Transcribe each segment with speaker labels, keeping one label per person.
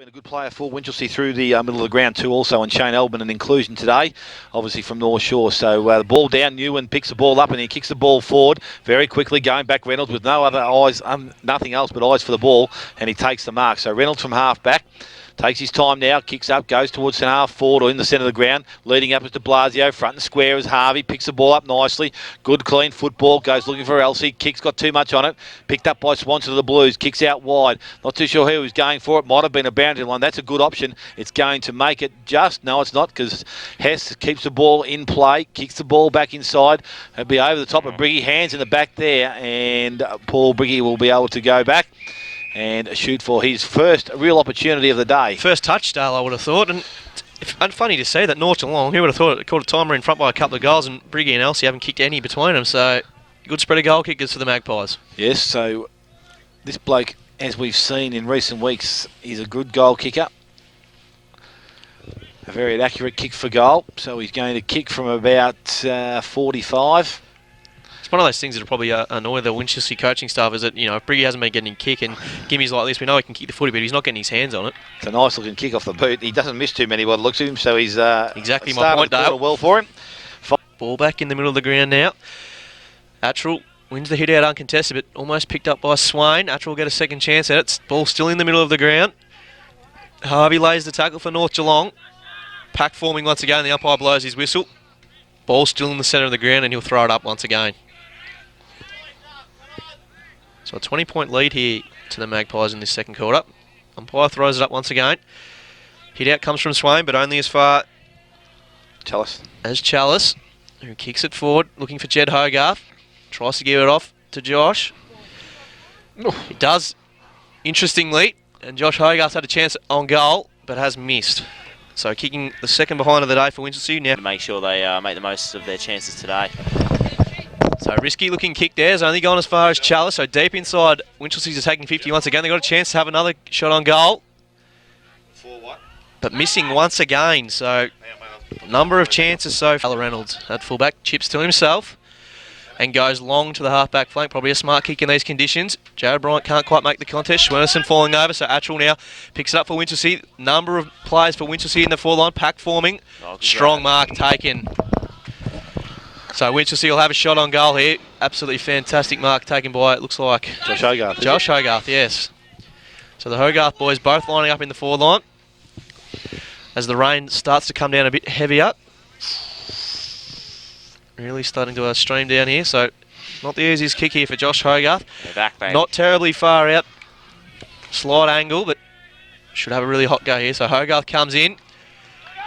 Speaker 1: been a good player for Winchelsea through the middle of the ground too also, and Shane Elbin an inclusion today, obviously from North Shore. So the ball down, Newen picks the ball up and he kicks the ball forward very quickly, going back Reynolds with no other eyes, nothing else but eyes for the ball, and he takes the mark. So Reynolds from half back. Takes his time now, kicks up, goes towards the half forward or in the centre of the ground. Leading up is de Blasio, front and square is Harvey, picks the ball up nicely. Good clean football, goes looking for Elsie. Kick's got too much on it. Picked up by Swanson of the Blues, kicks out wide. Not too sure who was going for it. Might have been a boundary line. That's a good option. It's going to make it just. No, it's not, because Hess keeps the ball in play, kicks the ball back inside. It'll be over the top of Briggy. Hands in the back there, and Paul Briggy will be able to go back and shoot for his first real opportunity of the day.
Speaker 2: First touch, Dale, I would have thought. And funny to say that North Geelong, who would have thought it caught a timer in front by a couple of goals, and Briggy and Elsie haven't kicked any between them. So good spread of goal kickers for the Magpies.
Speaker 1: Yes, so this bloke, as we've seen in recent weeks, is a good goal kicker. A very accurate kick for goal. So he's going to kick from about 45.
Speaker 2: One of those things that will probably annoy the Winchelsea coaching staff is that, you know, if Briggy hasn't been getting kick and gimmies like this, we know he can kick the footy, but he's not getting his hands on it.
Speaker 1: It's a nice looking kick off the boot. He doesn't miss too many by the looks of him, so he's
Speaker 2: exactly my point, Dale.
Speaker 1: Well for him.
Speaker 2: Ball back in the middle of the ground now. Attrell wins the hit out uncontested, but almost picked up by Swain. Attrell will get a second chance at it. Ball still in the middle of the ground. Harvey lays the tackle for North Geelong. Pack forming once again. The umpire blows his whistle. Ball still in the centre of the ground, and he'll throw it up once again. So a 20-point lead here to the Magpies in this second quarter. Umpire throws it up once again. Hit out comes from Swain, but only as far as Chalice, who kicks it forward, looking for Jed Hogarth. Tries to give it off to Josh. He does, interestingly, and Josh Hogarth had a chance on goal, but has missed. So kicking the second behind of the day for Winchelsea now.
Speaker 3: To make sure they make the most of their chances today.
Speaker 2: So risky looking kick there. Has only gone as far as Chalice. So deep inside, Winchelsea's attacking 50 once again. They've got a chance to have another shot on goal. But missing once again. So number of chances so far. Reynolds at fullback, chips to himself and goes long to the half-back flank. Probably a smart kick in these conditions. Jared Bryant can't quite make the contest. Schwernerson falling over. So Attrell now picks it up for Winchelsea. Number of players for Winchelsea in the four-line. Pack forming. Strong mark taken. So Winchelsea will have a shot on goal here. Absolutely fantastic mark taken by, it looks like,
Speaker 1: Josh Hogarth.
Speaker 2: Josh Hogarth, yes. So the Hogarth boys both lining up in the forward line as the rain starts to come down a bit heavier. Really starting to stream down here. So not the easiest kick here for Josh Hogarth. Not terribly far out. Slight angle, but should have a really hot go here. So Hogarth comes in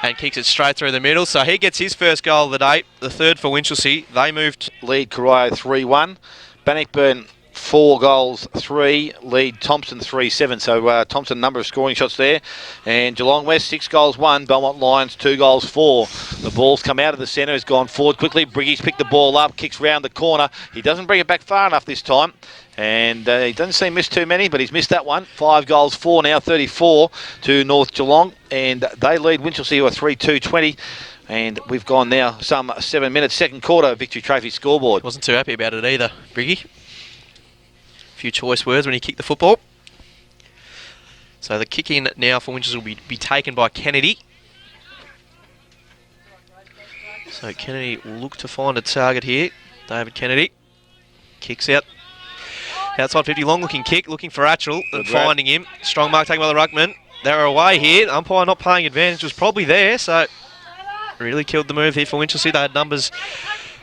Speaker 2: and kicks it straight through the middle. So he gets his first goal of the day, the third for Winchelsea. They moved.
Speaker 1: Lead Corio 3-1. Bannockburn 4 goals, 3. Lead Thompson 3-7. So Thompson, number of scoring shots there. And Geelong West 6 goals, 1. Belmont Lions 2 goals, 4. The ball's come out of the centre, has gone forward quickly. Briggy's picked the ball up, kicks round the corner. He doesn't bring it back far enough this time. And he doesn't seem to miss too many, but he's missed that one. 5 goals, 4 now, 34 to North Geelong. And they lead Winchelsea who are 3-2-20. And we've gone now some 7 minutes. Second quarter, Victory Trophy scoreboard.
Speaker 2: Wasn't too happy about it either, Briggy. A few choice words when he kicked the football. So the kick in now for Winchelsea will be taken by Kennedy. So Kennedy will look to find a target here. David Kennedy kicks out. Outside 50, long looking kick, looking for Attrell and finding him. Strong mark taken by the ruckman. They're away here. Umpire not paying advantage was probably there, so really killed the move here for Winchelsea. They had numbers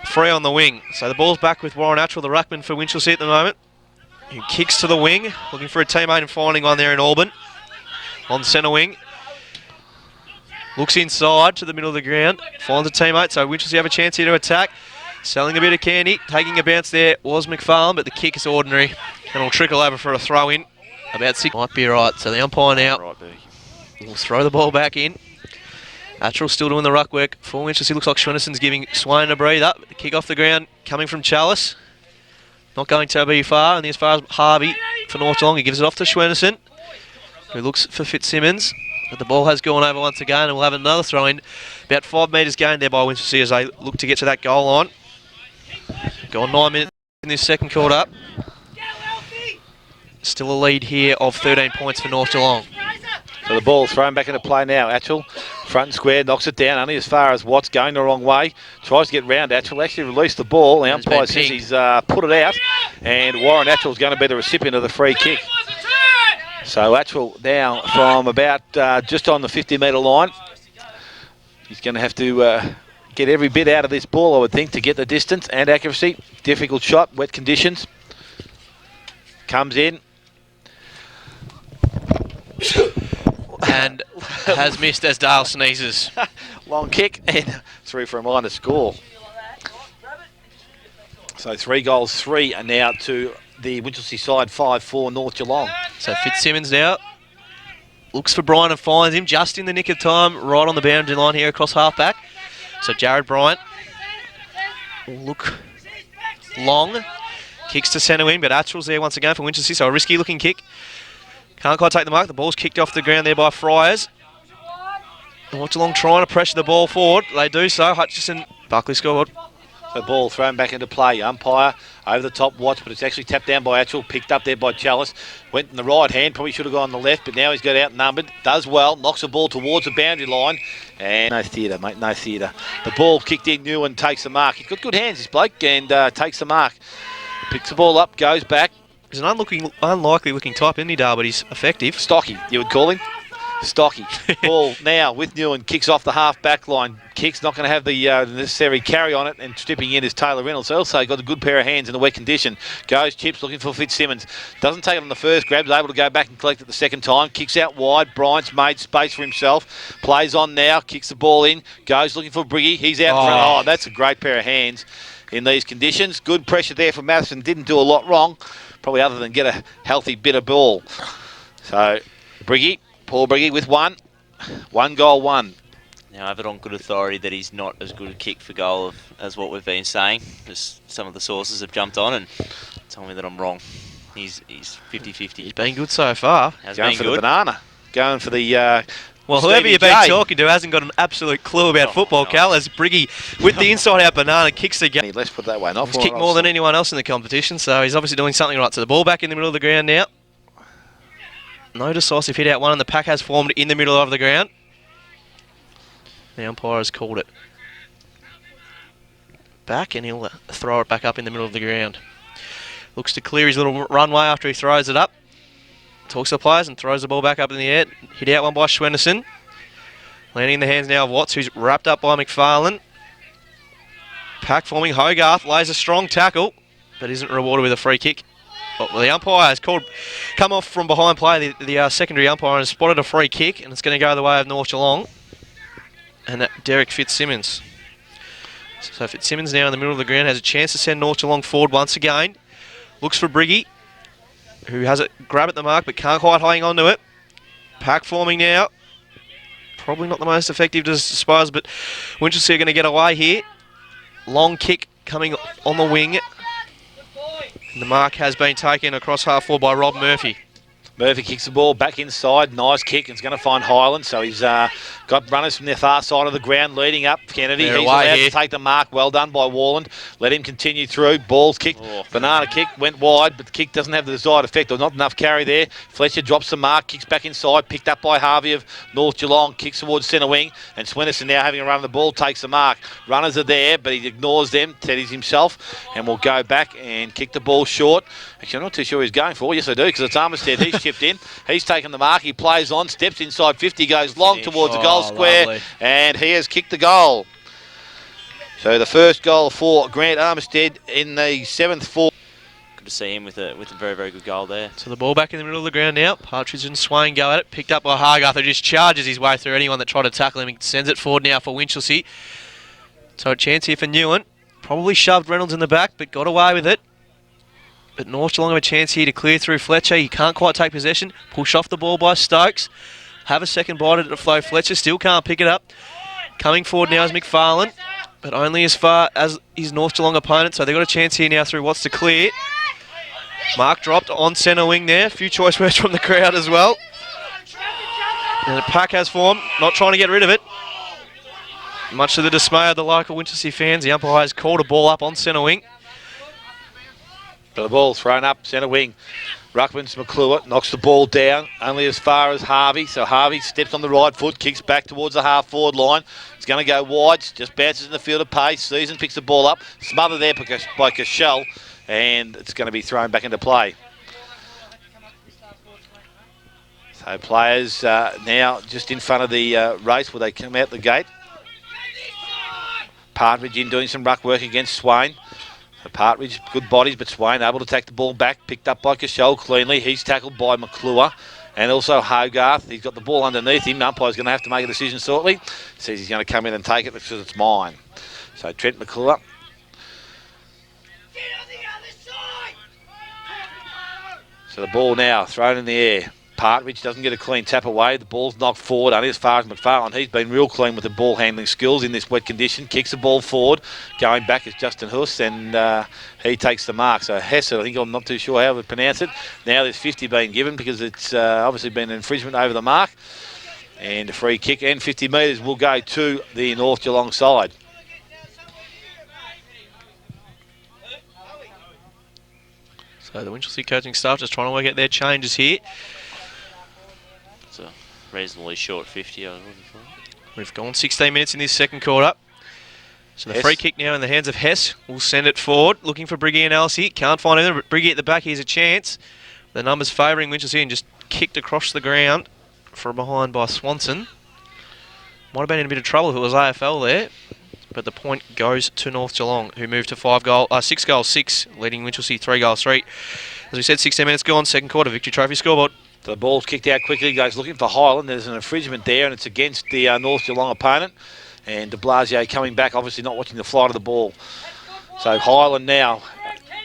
Speaker 2: 3 on the wing. So the ball's back with Warren Attrell, the ruckman for Winchelsea at the moment. He kicks to the wing, looking for a teammate and finding one there in Auburn. On centre wing. Looks inside to the middle of the ground. Finds a teammate, so Winchelsea have a chance here to attack. Selling a bit of candy, taking a bounce there was McFarlane, but the kick is ordinary. And it'll trickle over for a throw in. About 6. Might be right, so the umpire now will throw the ball back in. Attrell still doing the ruck work for Winchelsea. Looks like Schwennerson's giving Swain a breather. The kick off the ground coming from Chalice. Not going to be far, and as far as Harvey for North Geelong. He gives it off to Schwennerson, who looks for Fitzsimmons. But the ball has gone over once again, and we'll have another throw in. About 5 metres gained there by Winchelsea as they look to get to that goal line. Gone 9 minutes in this second quarter. Still a lead here of 13 points for North Geelong.
Speaker 1: So the ball thrown back into play now. Atchell, front and square, knocks it down only as far as Watts, going the wrong way. Tries to get round Atchell, actually released the ball. The umpire says he's put it out, and Warren Atchell's going to be the recipient of the free kick. So Atchell now from about just on the 50-metre line. He's going to have to get every bit out of this ball, I would think, to get the distance and accuracy. Difficult shot, wet conditions. Comes in.
Speaker 2: And has missed as Dale sneezes.
Speaker 1: Long kick and through for a minor score. So 3 goals, 3 are now to the Winchelsea side, 5-4 North Geelong.
Speaker 2: So Fitzsimmons now looks for Bryant and finds him just in the nick of time, right on the boundary line here across half-back. So Jared Bryant will look long, kicks to centre wing, but Atchell's there once again for Winchelsea, so a risky looking kick. Can't quite take the mark. The ball's kicked off the ground there by Friars. North Geelong trying to pressure the ball forward. They do so. Hutchison, Buckley scored.
Speaker 1: So ball thrown back into play. Umpire over the top, watch, but it's actually tapped down by Atchell, picked up there by Chalice. Went in the right hand, probably should have gone on the left, but now he's got outnumbered. Does well, knocks the ball towards the boundary line. And no theatre, mate, no theatre. The ball kicked in, Newen takes the mark. He's got good hands, this bloke, and takes the mark. Picks the ball up, goes back.
Speaker 2: He's an unlikely looking type, isn't he, Dale? But he's effective.
Speaker 1: Stocky, you would call him. Stocky. Ball now with Newen, kicks off the half-back line. Kicks, not going to have the necessary carry on it, and stripping in is Taylor Reynolds. Also got a good pair of hands in a wet condition. Goes, chips, looking for Fitzsimmons. Doesn't take it on the first grab, is able to go back and collect it the second time. Kicks out wide. Bryant's made space for himself. Plays on now, kicks the ball in. Goes looking for Briggy. He's out in front. Oh, that's a great pair of hands in these conditions. Good pressure there from Matheson. Didn't do a lot wrong, probably other than get a healthy bit of ball. So, Briggy. Paul Briggy with 1 goal, 1.
Speaker 3: Now I have it on good authority that he's not as good a kick for goal as what we've been saying. Just some of the sources have jumped on and told me that I'm wrong. He's 50-50.
Speaker 2: He's been good so far.
Speaker 1: Going for the banana. Going for the...
Speaker 2: well, whoever you've been talking to hasn't got an absolute clue about football, Cal, as Briggy, with the inside-out banana, kicks the game.
Speaker 1: Let's put it that way. Not
Speaker 2: he's kicked more than anyone else in the competition, so he's obviously doing something right. So the ball back in the middle of the ground now. No decisive hit out one, and the pack has formed in the middle of the ground. The umpire has called it back, and he'll throw it back up in the middle of the ground. Looks to clear his little runway after he throws it up. Talks to the players and throws the ball back up in the air. Hit out one by Schwenderson. Landing in the hands now of Watts, who's wrapped up by McFarlane. Pack forming. Hogarth lays a strong tackle, but isn't rewarded with a free kick. Well, the umpire has come off from behind play, the secondary umpire, and has spotted a free kick, and it's going to go the way of North Geelong. And Derek Fitzsimmons. So Fitzsimmons now in the middle of the ground has a chance to send North Geelong forward once again. Looks for Briggy, who has it grab at the mark but can't quite hang on to it. Pack forming now. Probably not the most effective to dispose, but Winchelsea are going to get away here. Long kick coming on the wing. And the mark has been taken across half forward by Rob Murphy.
Speaker 1: Murphy kicks the ball back inside. Nice kick. It's going to find Highland. So he's got runners from the far side of the ground leading up. Kennedy, he's allowed to take the mark. Well done by Warland. Let him continue through. Ball's kicked. Banana kick. Went wide, but the kick doesn't have the desired effect. Or not enough carry there. Fletcher drops the mark. Kicks back inside. Picked up by Harvey of North Geelong. Kicks towards centre wing. And Swenderson now having a run of the ball. Takes the mark. Runners are there, but he ignores them. Teddy's himself. And will go back and kick the ball short. Actually, I'm not too sure he's going for. Yes, I do, because it's Armistead. He's chipped in. He's taken the mark. He plays on, steps inside 50, goes long towards the goal square, lovely. And he has kicked the goal. So the first goal for Grant Armistead in the 7th for.
Speaker 3: Good to see him with a very, very good goal there.
Speaker 2: So the ball back in the middle of the ground now. Partridge and Swain go at it. Picked up by Hogarth, who just charges his way through anyone that tried to tackle him. He sends it forward now for Winchelsea. So a chance here for Newen. Probably shoved Reynolds in the back, but got away with it. But North Geelong have a chance here to clear through Fletcher. He can't quite take possession. Push off the ball by Stokes. Have a second bite at the flow. Fletcher still can't pick it up. Coming forward now is McFarlane, but only as far as his North Geelong opponent. So they've got a chance here now through Watts to clear. Mark dropped on centre wing there. A few choice words from the crowd as well. And the pack has formed, not trying to get rid of it. Much to the dismay of the local Winchelsea fans, the umpire has called a ball up on centre wing.
Speaker 1: The ball thrown up, centre wing. Ruckman's McClure knocks the ball down only as far as Harvey. So Harvey steps on the right foot, kicks back towards the half-forward line. It's going to go wide, just bounces in the field of pace. Season picks the ball up, smothered there by Cashel, and it's going to be thrown back into play. So players now just in front of the race where they come out the gate. Partridge in doing some ruck work against Swain. Partridge, good bodies, but Swain able to take the ball back, picked up by Cashel cleanly. He's tackled by McClure and also Hogarth. He's got the ball underneath him. Umpire's going to have to make a decision shortly. Says he's going to come in and take it because it's mine. So Trent McClure. So the ball now thrown in the air. Partridge doesn't get a clean tap away. The ball's knocked forward only as far as McFarlane. He's been real clean with the ball handling skills in this wet condition. Kicks the ball forward. Going back is Justin Huss, and he takes the mark. So Hesse, I think I'm not too sure how to pronounce it. Now there's 50 being given because it's obviously been an infringement over the mark. And a free kick and 50 metres will go to the North Geelong side.
Speaker 2: So the Winchelsea coaching staff just trying to work out their changes here.
Speaker 3: It's a reasonably short 50, I would have thought.
Speaker 2: We've gone 16 minutes in this second quarter. So the free kick now in the hands of Hess. We'll send it forward, looking for Briggy and Elsey. Can't find him, but Briggy at the back, here's a chance. The numbers favouring Winchelsea and just kicked across the ground from behind by Swanson. Might have been in a bit of trouble if it was AFL there. But the point goes to North Geelong, who moved to 6 goals 6, leading Winchelsea 3 goals 3. As we said, 16 minutes gone, second quarter, Victory Trophy scoreboard.
Speaker 1: The ball's kicked out quickly, goes looking for Highland. There's an infringement there, and it's against the North Geelong opponent. And de Blasio coming back, obviously not watching the flight of the ball. So Highland now,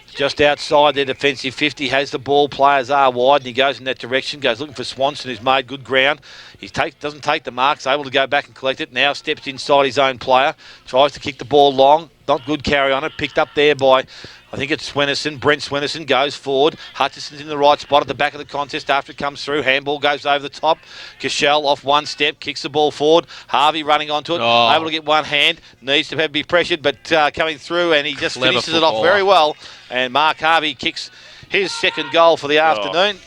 Speaker 1: just outside their defensive 50, has the ball, players are wide, and he goes in that direction, goes looking for Swanson, who's made good ground. He doesn't take the marks, able to go back and collect it, now steps inside his own player, tries to kick the ball long, not good carry on it, picked up there by, I think it's Swennerson. Brent Swennerson goes forward. Hutchison's in the right spot at the back of the contest after it comes through. Handball goes over the top. Cashel off one step, kicks the ball forward. Harvey running onto it, able to get one hand. Needs to be pressured, but coming through, and he just finishes it off very well. And Mark Harvey kicks his second goal for the afternoon.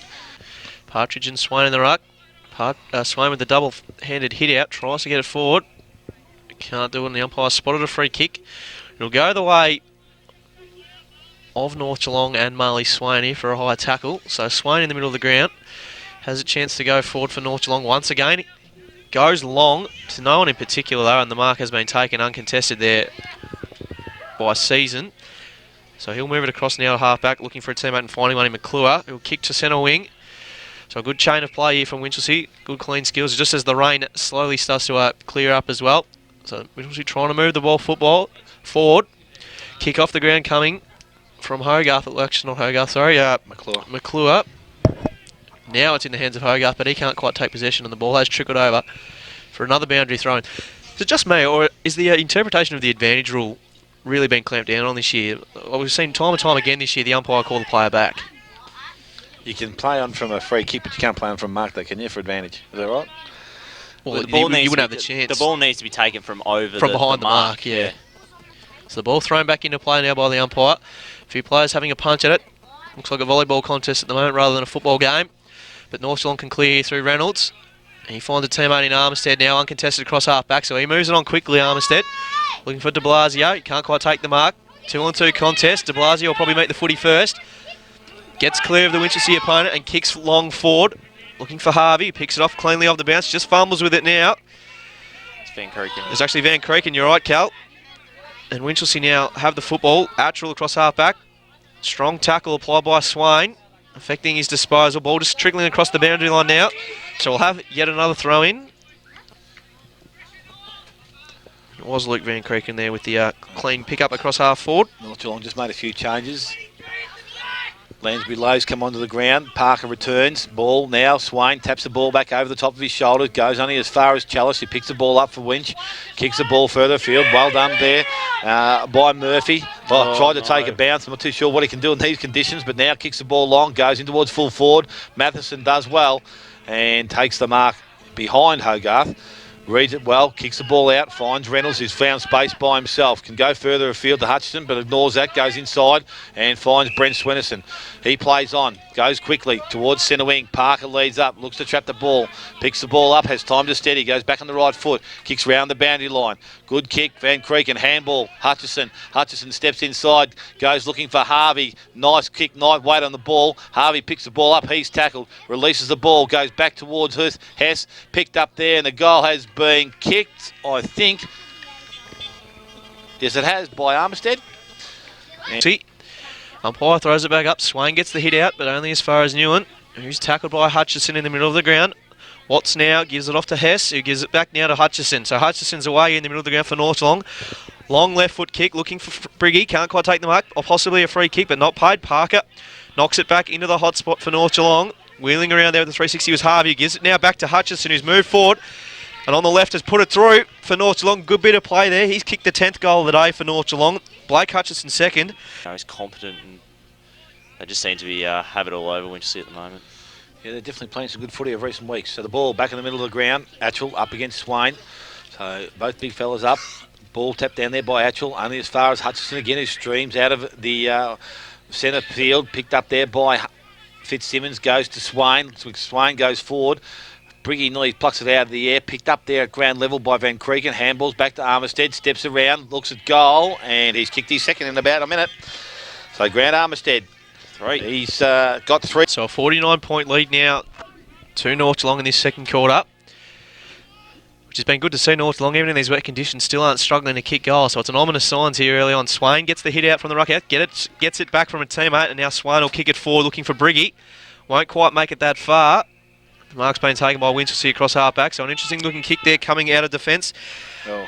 Speaker 2: Partridge and Swain in the ruck. Swain with the double-handed hit out, tries to get it forward. Can't do it, and the umpire spotted a free kick. It'll go the way of North Geelong and Marley Swain here for a high tackle. So Swain in the middle of the ground has a chance to go forward for North Geelong once again. Goes long to no one in particular though, and the mark has been taken uncontested there by Season. So he'll move it across now to half-back, looking for a teammate and finding one in McClure. He'll kick to centre wing. So a good chain of play here from Winchelsea. Good clean skills, just as the rain slowly starts to clear up as well. So Winchelsea trying to move the ball forward. Kick off the ground coming from Hogarth. Actually, not Hogarth, sorry. McClure. Now it's in the hands of Hogarth, but he can't quite take possession, and the ball has trickled over for another boundary thrown. Is it just me, or is the interpretation of the advantage rule really been clamped down on this year? We've seen time and time again this year the umpire call the player back.
Speaker 1: You can play on from a free kick, but you can't play on from mark, though, can you, for advantage? Is that right?
Speaker 2: Well,
Speaker 3: the ball
Speaker 2: you wouldn't have the chance.
Speaker 3: The ball needs to be taken from
Speaker 2: behind the mark, yeah. So the ball thrown back into play now by the umpire. A few players having a punch at it. Looks like a volleyball contest at the moment rather than a football game. But North Geelong can clear through Reynolds. And he finds a teammate in Armistead now, uncontested across half-back. So he moves it on quickly, Armistead. Looking for de Blasio. He can't quite take the mark. 2-on-2 contest. De Blasio will probably make the footy first. Gets clear of the Winchelsea opponent and kicks long forward. Looking for Harvey. Picks it off cleanly off the bounce. Just fumbles with it now.
Speaker 3: It's Van Creeken.
Speaker 2: It's actually Van Creeken. You're right, Cal. And Winchelsea now have the football. Attrell across half-back. Strong tackle applied by Swain, affecting his disposal. Ball just trickling across the boundary line now. So we'll have yet another throw-in. It was Luke Van Creeken there with the clean pick-up across half-forward.
Speaker 1: North Geelong just made a few changes. Lansbury Lowe's come onto the ground. Parker returns. Ball now. Swain taps the ball back over the top of his shoulders. Goes only as far as Chalice. He picks the ball up for Winch. Kicks the ball further afield. Well done there by Murphy. Tried to take a bounce. I'm not too sure what he can do in these conditions, but now kicks the ball long. Goes in towards full forward. Matheson does well and takes the mark behind Hogarth. Reads it well, kicks the ball out, finds Reynolds, who's found space by himself. Can go further afield to Hutchison, but ignores that, goes inside and finds Brent Swennerson. He plays on, goes quickly towards centre wing. Parker leads up, looks to trap the ball, picks the ball up, has time to steady, goes back on the right foot, kicks round the boundary line. Good kick, Van Creek, and handball, Hutchison. Hutchison steps inside, goes looking for Harvey. Nice kick, nice weight on the ball. Harvey picks the ball up, he's tackled, releases the ball, goes back towards Hess, picked up there, and the goal has been kicked, I think. Yes, it has, by Armistead.
Speaker 2: See, umpire throws it back up. Swain gets the hit out, but only as far as Newen, who's tackled by Hutchison in the middle of the ground. Watts now gives it off to Hess, who gives it back now to Hutchison. So Hutchison's away in the middle of the ground for North Geelong. Long left foot kick, looking for Briggy. Can't quite take the mark, or possibly a free kick, but not paid. Parker knocks it back into the hot spot for North Geelong. Wheeling around there with the 360 was Harvey. Gives it now back to Hutchison, who's moved forward. And on the left has put it through for North Geelong. Good bit of play there. He's kicked the 10th goal of the day for North Geelong. Blake Hutchison second.
Speaker 3: He's competent, and they just seem to be have it all over Winchelsea at the moment.
Speaker 1: Yeah, they're definitely playing some good footy of recent weeks. So the ball back in the middle of the ground. Atchell up against Swain. So both big fellas up. Ball tapped down there by Atchell, only as far as Hutchison again, who streams out of the centre field. Picked up there by Fitzsimmons, goes to Swain. Swain goes forward. Briggy nearly plucks it out of the air. Picked up there at ground level by Van Creeken. Handballs back to Armistead. Steps around, looks at goal, and he's kicked his second in about a minute. So Grant Armistead, 3. He's got 3.
Speaker 2: So a 49-point lead now to North Geelong in this second quarter, which has been good to see. North Geelong, even in these wet conditions, still aren't struggling to kick goals. So it's an ominous signs here early on. Swain gets the hit out from the ruck out, gets it back from a teammate, and now Swain will kick it forward looking for Briggy. Won't quite make it that far. The mark's been taken by Winchelsea across half-back, so an interesting looking kick there coming out of defence.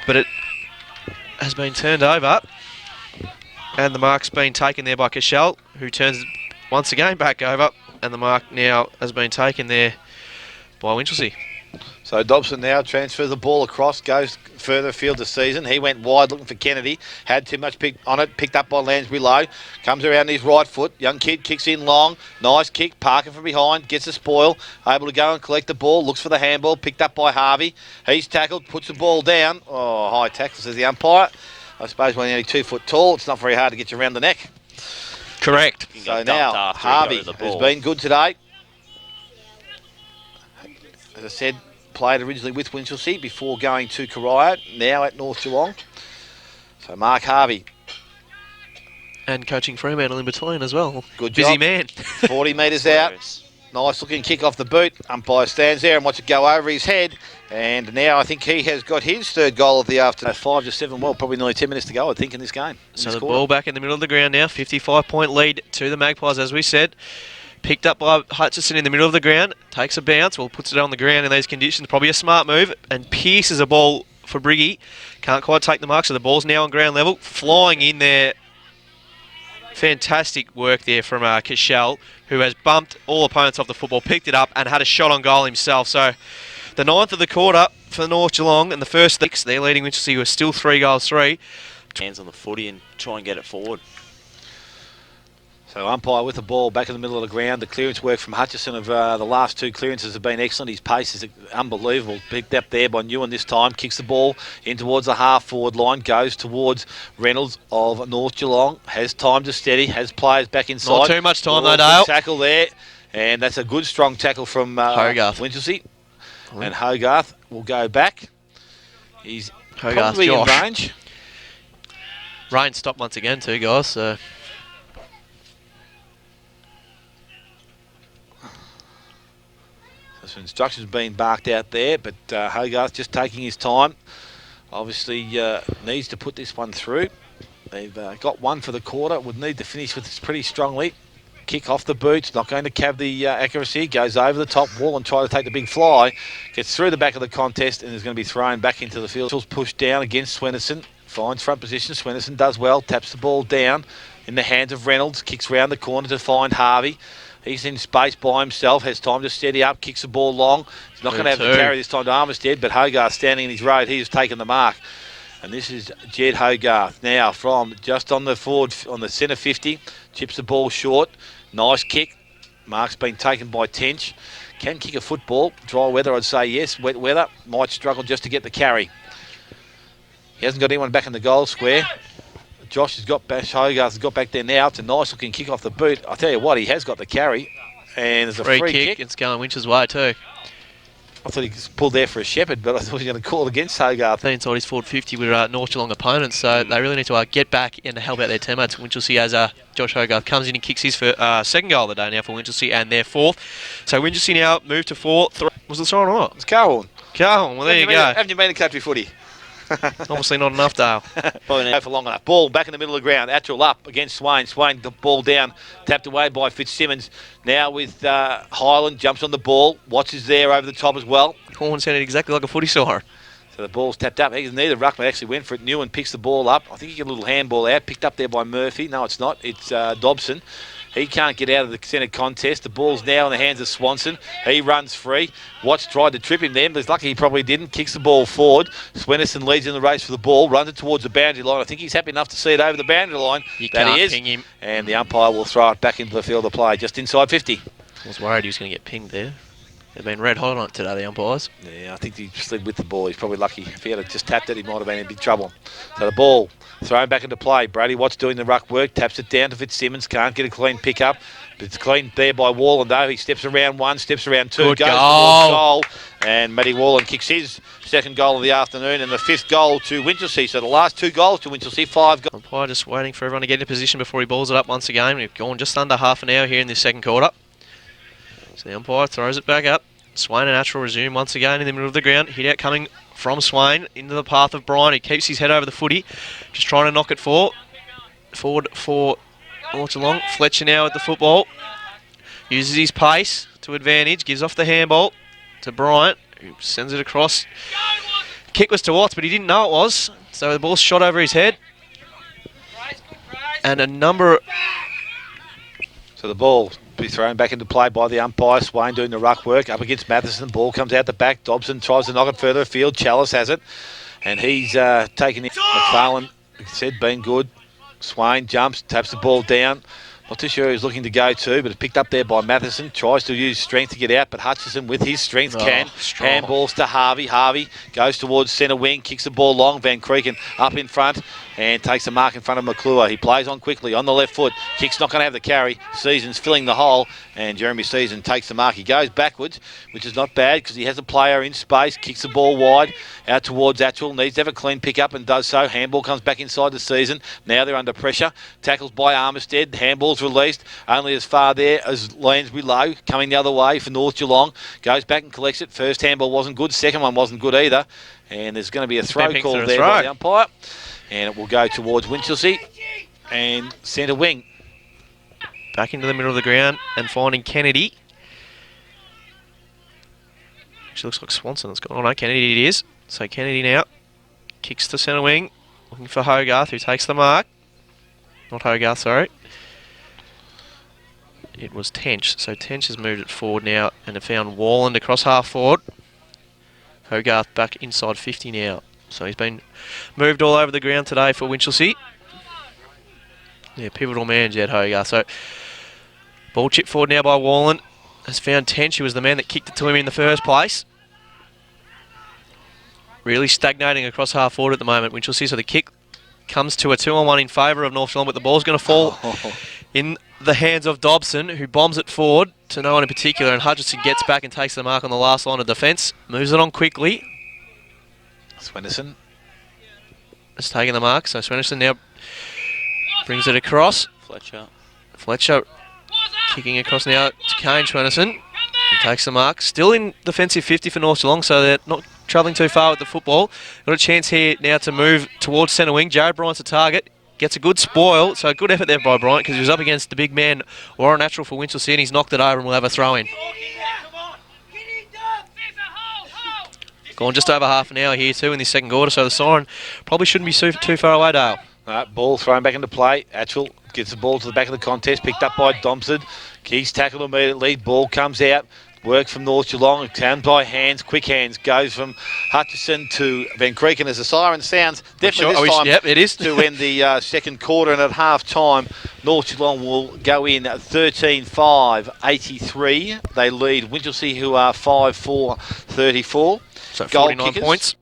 Speaker 2: But it has been turned over, and the mark's been taken there by Cashel, who turns once again back over, and the mark now has been taken there by Winchelsea.
Speaker 1: So Dobson now transfers the ball across, goes further afield this season. He went wide looking for Kennedy, had too much pick on it, picked up by Lansbury Low, comes around his right foot, young kid kicks in long, nice kick, Parker from behind, gets a spoil, able to go and collect the ball, looks for the handball, picked up by Harvey. He's tackled, puts the ball down. Oh, high tackle, says the umpire. I suppose when you're only 2 foot tall, it's not very hard to get you around the neck.
Speaker 2: Correct.
Speaker 1: So now, Harvey has been good today. As I said, played originally with Winchelsea before going to Corio, now at North Geelong. So Mark Harvey.
Speaker 2: And coaching Fremantle in between as well.
Speaker 1: Good
Speaker 2: Busy
Speaker 1: job.
Speaker 2: man.
Speaker 1: 40 metres out. Nice looking kick off the boot. Umpire stands there and watches it go over his head. And now I think he has got his 3rd goal of the afternoon. 5 to 7, well, probably nearly 10 minutes to go, I think, in this game.
Speaker 2: So the ball back in the middle of the ground now. 55-point lead to the Magpies, as we said. Picked up by Hutchison in the middle of the ground. Takes a bounce. Well, puts it on the ground in these conditions. Probably a smart move. And pierces a ball for Briggy. Can't quite take the mark, so the ball's now on ground level. Flying in there. Fantastic work there from Cashel, who has bumped all opponents off the football, picked it up, and had a shot on goal himself. So the 9th of the quarter for North Geelong, and the first 6, they're leading Winchelsea, who are still 3-3.
Speaker 3: Hands on the footy and try and get it forward.
Speaker 1: So umpire with the ball back in the middle of the ground. The clearance work from Hutchison of the last 2 clearances have been excellent. His pace is unbelievable. Picked up there by Newen this time. Kicks the ball in towards the half-forward line. Goes towards Reynolds of North Geelong. Has time to steady. Has players back inside.
Speaker 2: Not too much time though, Dale.
Speaker 1: Tackle there. And that's a good strong tackle from
Speaker 2: Hogarth.
Speaker 1: Winchelsea. And Hogarth will go back. He's
Speaker 2: Hogarth,
Speaker 1: probably
Speaker 2: Josh.
Speaker 1: in range.
Speaker 2: Rain stopped once again too, guys. So
Speaker 1: some instructions being barked out there, but Hogarth just taking his time. Obviously needs to put this one through. They've got one for the quarter. Would need to finish with this pretty strongly. Kick off the boots, not going to cab the accuracy. Goes over the top wall and try to take the big fly. Gets through the back of the contest and is going to be thrown back into the field. Pushed down against Swennerson. Finds front position. Swennerson does well. Taps the ball down in the hands of Reynolds. Kicks round the corner to find Harvey. He's in space by himself, has time to steady up, kicks the ball long. He's not going to have to carry this time to Armistead, but Hogarth standing in his road, he has taken the mark. And this is Jed Hogarth now from just on the forward, on the centre 50, chips the ball short. Nice kick. Mark's been taken by Tench. can kick a football. Dry weather, I'd say yes. Wet weather, might struggle just to get the carry. He hasn't got anyone back in the goal square. Josh has got back, Hogarth has got back there now. It's a nice looking kick off the boot. I tell you what, he has got the carry. And there's a free kick.
Speaker 2: It's going Winch's way too.
Speaker 1: I thought he pulled there for a shepherd, but I thought he was going to call it against Hogarth.
Speaker 2: Inside his forward 50 with North Geelong opponents, so they really need to get back and help out their teammates. Winchelsea as Josh Hogarth comes in and kicks his second goal of the day now for Winchelsea and their fourth. So Winchelsea now move to 4-3. Was the sign or not?
Speaker 1: It's Carwin.
Speaker 2: Carwin, well there you go.
Speaker 1: Haven't you been in country footy?
Speaker 2: Obviously not enough, Dale.
Speaker 1: Probably not for long enough. Ball back in the middle of the ground. Atchell up against Swain. Swain, the ball down, tapped away by Fitzsimmons. Now with Highland, jumps on the ball. Watts is there over the top as well.
Speaker 2: Horn sounded exactly like a footy siren.
Speaker 1: So the ball's tapped up. Neither ruckman actually went for it. Newen picks the ball up. I think he got a little handball out. Picked up there by Murphy. No, it's not. It's Dobson. He can't get out of the centre contest. The ball's now in the hands of Swanson. He runs free. Watts tried to trip him then, but it's lucky he probably didn't. Kicks the ball forward. Swennerson leads in the race for the ball. Runs it towards the boundary line. I think he's happy enough to see it over the boundary line.
Speaker 2: You
Speaker 1: that
Speaker 2: can't
Speaker 1: he is.
Speaker 2: ping him.
Speaker 1: And the umpire will throw it back into the field of play, just inside 50.
Speaker 2: I was worried he was going to get pinged there. They've been red hot on it today, the umpires.
Speaker 1: Yeah, I think he slid with the ball. He's probably lucky. If he had just tapped it, he might have been in big trouble. So the ball thrown back into play. Brady Watts doing the ruck work. Taps it down to Fitzsimmons. Can't get a clean pick up. But it's clean there by Wallen, though. He steps around one, steps around two.
Speaker 2: Good
Speaker 1: goes
Speaker 2: goal.
Speaker 1: towards goal. And Matty Wallen kicks his second goal of the afternoon and the fifth goal to Winchelsea. So the last two goals to Winchelsea, 5 goals.
Speaker 2: Umpire just waiting for everyone to get into position before he balls it up once again. We've gone just under half an hour here in this second quarter. So the umpire throws it back up. Swain and Atchell resume once again in the middle of the ground. Hit out coming from Swain into the path of Brian, who keeps his head over the footy. Just trying to knock it forward for North Geelong. Fletcher now at the football. Uses his pace to advantage. Gives off the handball to Bryant, who sends it across. Kick was to Watts, but he didn't know it was. So the ball's shot over his head. And a number...
Speaker 1: So the ball be thrown back into play by the umpire. Swain doing the ruck work up against Matheson. Ball comes out the back. Dobson tries to knock it further afield. Chalice has it. And he's taken it. McFarlane, like I said, been good. Swain jumps, taps the ball down. Not too sure who's looking to go to, but it's picked up there by Matheson. Tries to use strength to get out, but Hutchison with his strength can.
Speaker 2: Strong.
Speaker 1: Handballs to Harvey. Harvey goes towards centre wing, kicks the ball long. Van Creeken up in front and takes a mark in front of McClure. He plays on quickly on the left foot. Kick's not going to have the carry. Season's filling the hole, and Jeremy Season takes the mark. He goes backwards, which is not bad because he has a player in space. Kicks the ball wide out towards Atchell. Needs to have a clean pick up and does so. Handball comes back inside the Season. Now they're under pressure. Tackles by Armistead. Handball's released only as far there as Lansbury Low. Coming the other way for North Geelong. Goes back and collects it. First handball wasn't good. Second one wasn't good either. And there's going to be a throw call there by the umpire. And it will go towards Winchelsea and centre wing.
Speaker 2: Back into the middle of the ground and finding Kennedy. Actually looks like Swanson that's gone on. No, Kennedy it is. So Kennedy now kicks to centre wing. Looking for Hogarth, who takes the mark. Not Hogarth, sorry. It was Tench. So Tench has moved it forward now and have found Walland across half forward. Hogarth back inside 50 now. So he's been moved all over the ground today for Winchelsea. Yeah, pivotal man, Jed Hogarth. So ball chipped forward now by Wallen. Has found Tench, who was the man that kicked it to him in the first place. Really stagnating across half forward at the moment, Winchelsea. So the kick comes to a 2-on-1 in favour of North Geelong, but the ball's going to fall in the hands of Dobson, who bombs it forward to no one in particular, and Hutchison gets back and takes the mark on the last line of defence. Moves it on quickly.
Speaker 1: Swennerson
Speaker 2: has taken the mark, so Swennerson now brings it across. Fletcher kicking across now to Kane Swennerson. He takes the mark. Still in defensive 50 for North Geelong, so they're not travelling too far with the football. Got a chance here now to move towards centre wing. Jared Bryant's a target. Gets a good spoil, so a good effort there by Bryant because he was up against the big man, Warren Natural for Winchelsea, and he's knocked it over and will have a throw in. Gone just over half an hour here too in this second quarter, so the siren probably shouldn't be too far away, Dale.
Speaker 1: Ball thrown back into play. Atchell gets the ball to the back of the contest, picked up by Thompson. He's tackled immediately. Ball comes out. Work from North Geelong, down by hands, quick hands, goes from Hutchison to Van Creeken as the siren sounds. Definitely this time
Speaker 2: yep, it is.
Speaker 1: to end the second quarter, and at half time, North Geelong will go in 13-5, 83. They lead Winchelsea, who are 5-4, 34.
Speaker 2: So
Speaker 1: Goal
Speaker 2: 49
Speaker 1: kickers.
Speaker 2: points.